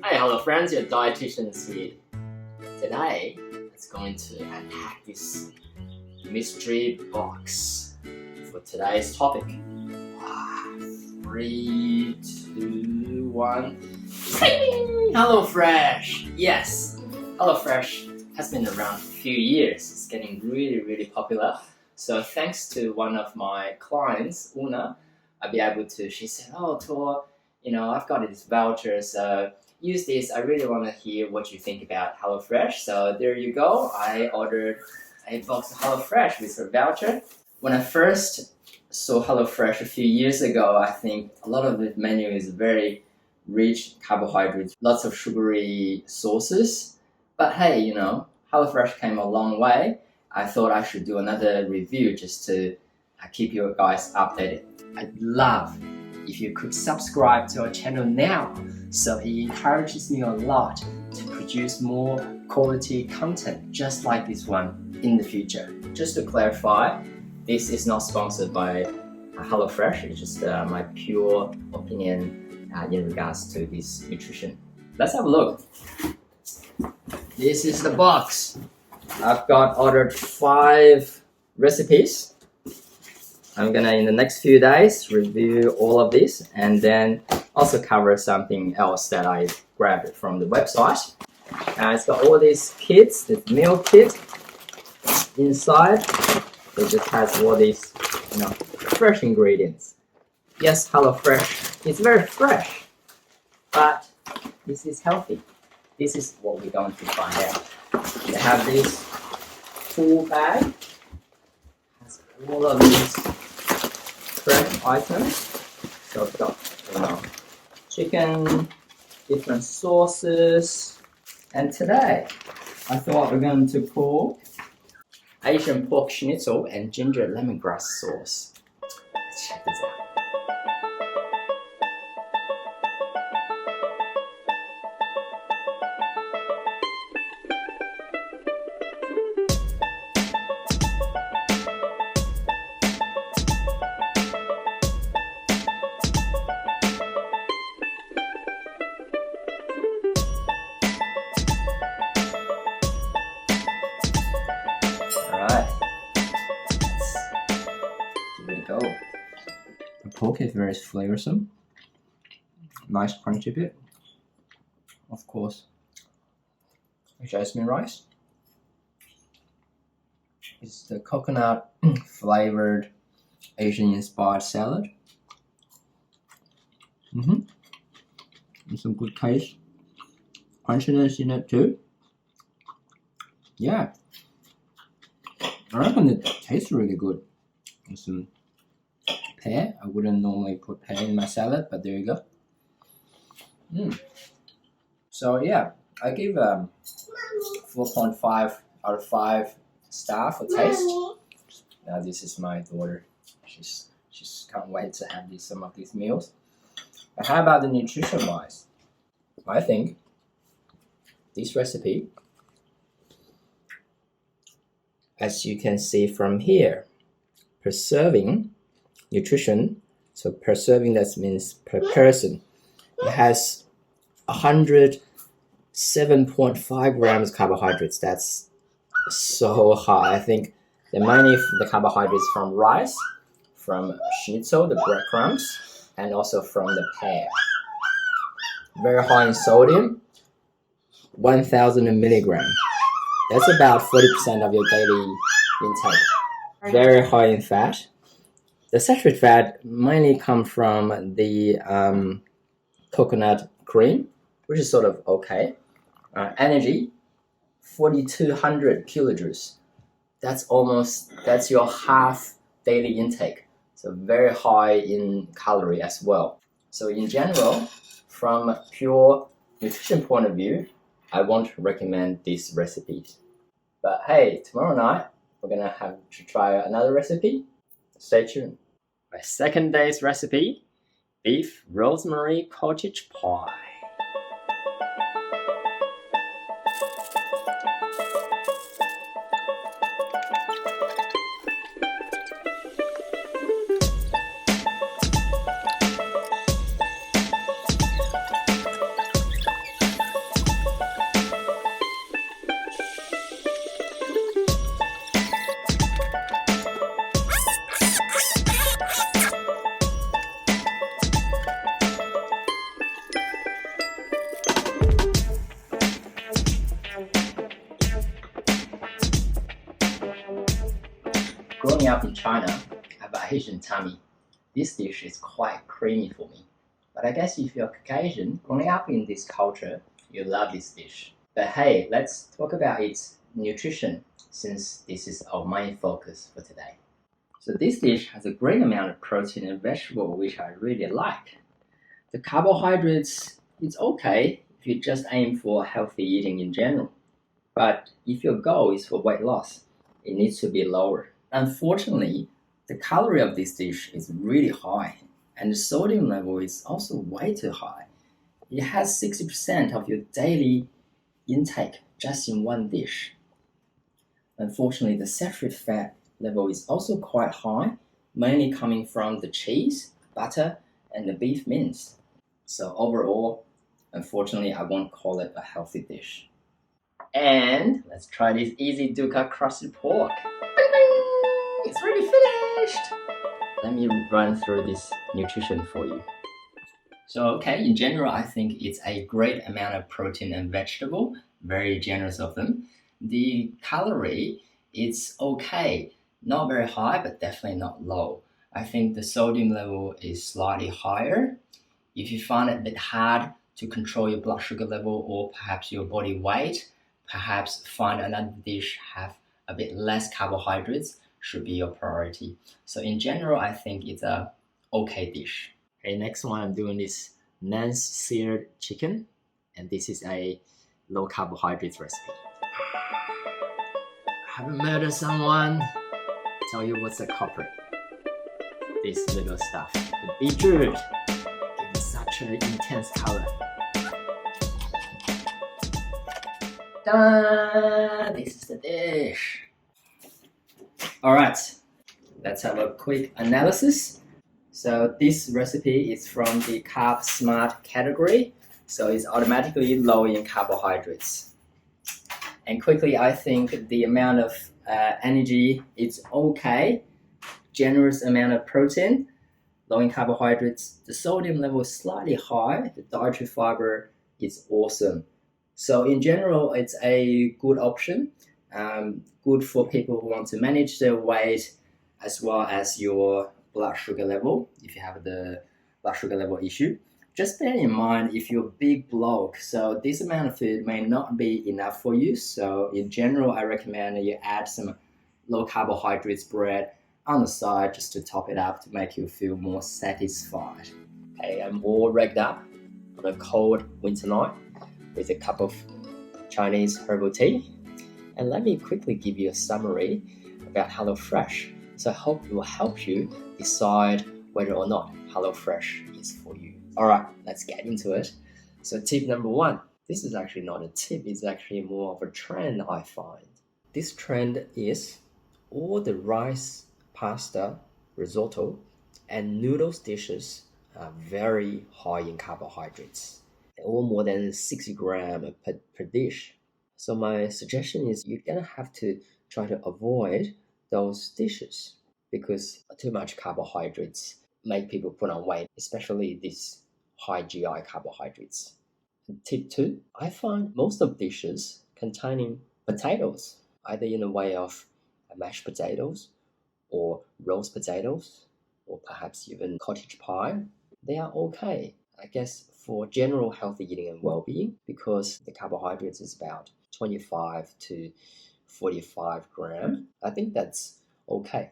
Hey, hello friends, your dietitian here. Today, it's going to unpack this mystery box for today's topic. 3, 2, 1. HelloFresh! Yes, HelloFresh has been around for a few years. It's getting really popular. So thanks to one of my clients, Una, she said, oh, Tuo, I've got this voucher, so use this. I really want to hear what you think about HelloFresh. So there you go. I ordered a box of HelloFresh with her voucher. When I first saw HelloFresh a few years ago, I think a lot of the menu is very rich carbohydrates, lots of sugary sauces. But hey, HelloFresh came a long way. I thought I should do another review just to keep you guys updated. I'd love if you could subscribe to our channel now, so it encourages me a lot to produce more quality content just like this one in the future. Just to clarify, this is not sponsored by HelloFresh. It's just my pure opinion in regards to this nutrition. Let's have a look. This is the box. I've got ordered 5 recipes. I'm gonna, in the next few days, review all of this and then also cover something else that I grabbed from the website. It's got all these kits, this meal kit inside. It just has all these, fresh ingredients. Yes, HelloFresh, it's very fresh, but this is healthy. This is what we're going to find out. They have this full bag, has all of these fresh items. So it's got, chicken, different sauces, and today I thought we're going to pull Asian pork schnitzel and ginger lemongrass sauce. Let's check this out. The pork is very flavorsome, nice crunchy bit. Of course, jasmine rice. It's the coconut flavored Asian inspired salad. And some good taste, crunchiness in it too. Yeah, I reckon it tastes really good. And some pear. I wouldn't normally put pear in my salad, but there you go. So yeah, I give 4.5 out of 5 star for taste. Now this is my daughter. She's can't wait to have some of these meals. But how about the nutrition-wise? I think this recipe, as you can see from here, per serving nutrition, so per serving, that means per person, it has 107.5 grams carbohydrates. That's so high. I think the mainly the carbohydrates from rice, from schnitzel, the breadcrumbs, and also from the pear. Very high in sodium, 1000 milligrams. That's about 40% of your daily intake. Very high in fat. The saturated fat mainly come from the coconut cream, which is sort of okay. Energy, 4,200 kilojoules. That's your half daily intake. So very high in calorie as well. So in general, from a pure nutrition point of view, I won't recommend these recipes. But hey, tomorrow night, we're gonna have to try another recipe. Stay tuned. My second day's recipe, beef rosemary cottage pie. up in China, I have an Asian tummy. This dish is quite creamy for me. But I guess if you're Caucasian, growing up in this culture, you love this dish. But hey, let's talk about its nutrition, since this is our main focus for today. So this dish has a great amount of protein and vegetable, which I really like. The carbohydrates, it's okay if you just aim for healthy eating in general. But if your goal is for weight loss, it needs to be lower. Unfortunately, the calorie of this dish is really high, and the sodium level is also way too high. It has 60% of your daily intake just in one dish. Unfortunately, the saturated fat level is also quite high, mainly coming from the cheese, butter, and the beef mince. So overall, unfortunately, I won't call it a healthy dish. And let's try this easy dukkha crusty pork. Bing, bing! It's already finished! Let me run through this nutrition for you. So okay, in general, I think it's a great amount of protein and vegetable, very generous of them. The calorie, it's okay. Not very high, but definitely not low. I think the sodium level is slightly higher. If you find it a bit hard to control your blood sugar level or perhaps your body weight, perhaps find another dish have a bit less carbohydrates should be your priority. So in general, I think it's a okay dish. Okay, next one I'm doing is Nance seared chicken, and this is a low carbohydrates recipe. I haven't murdered someone. Tell you what's the culprit. This little stuff. The beetroot gives such an intense color. Ta-da! This is the dish. Alright, let's have a quick analysis. So this recipe is from the Carb Smart category, so it's automatically low in carbohydrates. And quickly, I think the amount of energy is okay, generous amount of protein, low in carbohydrates. The sodium level is slightly high. The dietary fiber is awesome. So in general, it's a good option, good for people who want to manage their weight as well as your blood sugar level, if you have the blood sugar level issue. Just bear in mind if you're a big bloke, so this amount of food may not be enough for you. So in general, I recommend you add some low carbohydrates bread on the side just to top it up to make you feel more satisfied. Okay, I'm all rigged up on a cold winter night with a cup of Chinese herbal tea. And let me quickly give you a summary about HelloFresh. So I hope it will help you decide whether or not HelloFresh is for you. All right, let's get into it. So tip number one, this is actually not a tip, it's actually more of a trend I find. This trend is all the rice, pasta, risotto, and noodles dishes are very high in carbohydrates, all more than 60 grams per dish. So my suggestion is you're gonna have to try to avoid those dishes because too much carbohydrates make people put on weight, especially these high GI carbohydrates. And tip two, I find most of dishes containing potatoes, either in the way of mashed potatoes or roast potatoes, or perhaps even cottage pie, they are okay, I guess, for general healthy eating and well-being, because the carbohydrates is about 25 to 45 grams. I think that's okay.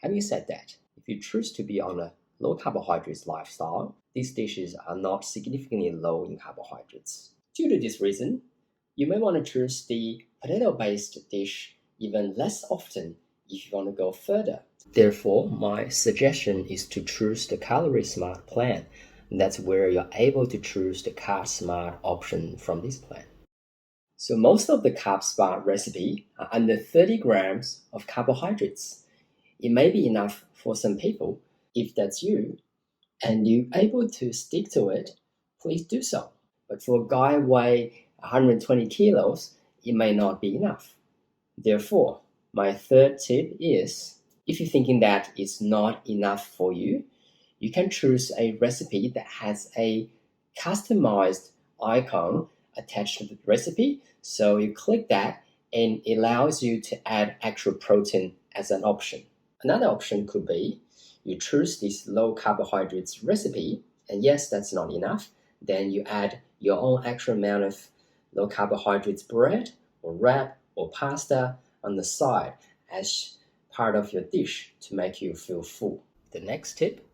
Having said that, if you choose to be on a low carbohydrates lifestyle, these dishes are not significantly low in carbohydrates. Due to this reason, you may want to choose the potato-based dish even less often if you want to go further. Therefore, my suggestion is to choose the Calorie Smart plan. That's where you're able to choose the Carb Smart option from this plan. So most of the Carb Smart recipe are under 30 grams of carbohydrates. It may be enough for some people. If that's you, and you're able to stick to it, please do so. But for a guy weigh 120 kilos, it may not be enough. Therefore, my third tip is, if you're thinking that it's not enough for you, you can choose a recipe that has a customized icon attached to the recipe. So you click that and it allows you to add extra protein as an option. Another option could be you choose this low carbohydrates recipe, and yes, that's not enough. Then you add your own extra amount of low carbohydrates bread or wrap or pasta on the side as part of your dish to make you feel full. The next tip,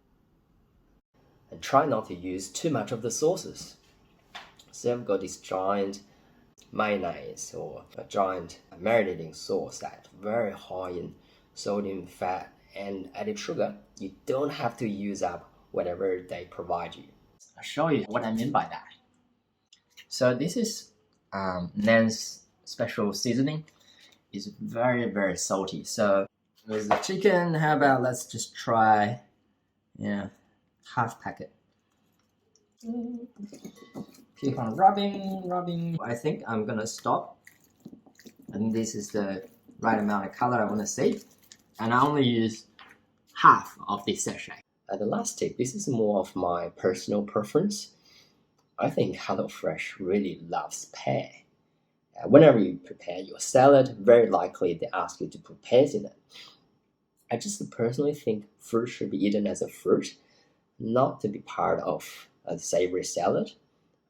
and try not to use too much of the sauces. So I've got this giant mayonnaise or a giant marinating sauce that's very high in sodium, fat, and added sugar. You don't have to use up whatever they provide you. I'll show you what I mean by that. So this is Nance special seasoning. It's very, very salty. So with the chicken, how about let's just try, half packet. Keep on rubbing. I think I'm gonna stop. I think this is the right amount of color I want to see. And I only use half of this sachet. The last tip, this is more of my personal preference. I think HelloFresh really loves pear. Whenever you prepare your salad, very likely they ask you to put pears in it. I just personally think fruit should be eaten as a fruit, not to be part of a savory salad.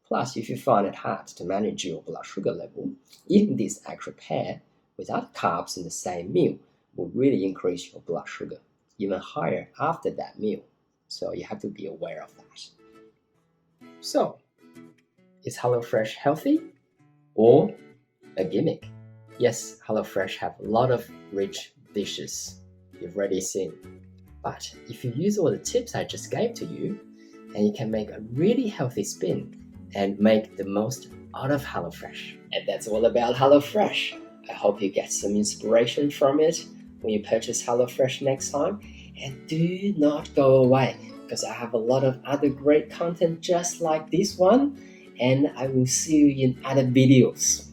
Plus, if you find it hard to manage your blood sugar level, eating this extra pear without carbs in the same meal will really increase your blood sugar, even higher after that meal. So you have to be aware of that. So, is HelloFresh healthy or a gimmick? Yes, HelloFresh have a lot of rich dishes you've already seen. But if you use all the tips I just gave to you, and you can make a really healthy spin and make the most out of HelloFresh. And that's all about HelloFresh. I hope you get some inspiration from it when you purchase HelloFresh next time. And do not go away, because I have a lot of other great content just like this one, and I will see you in other videos.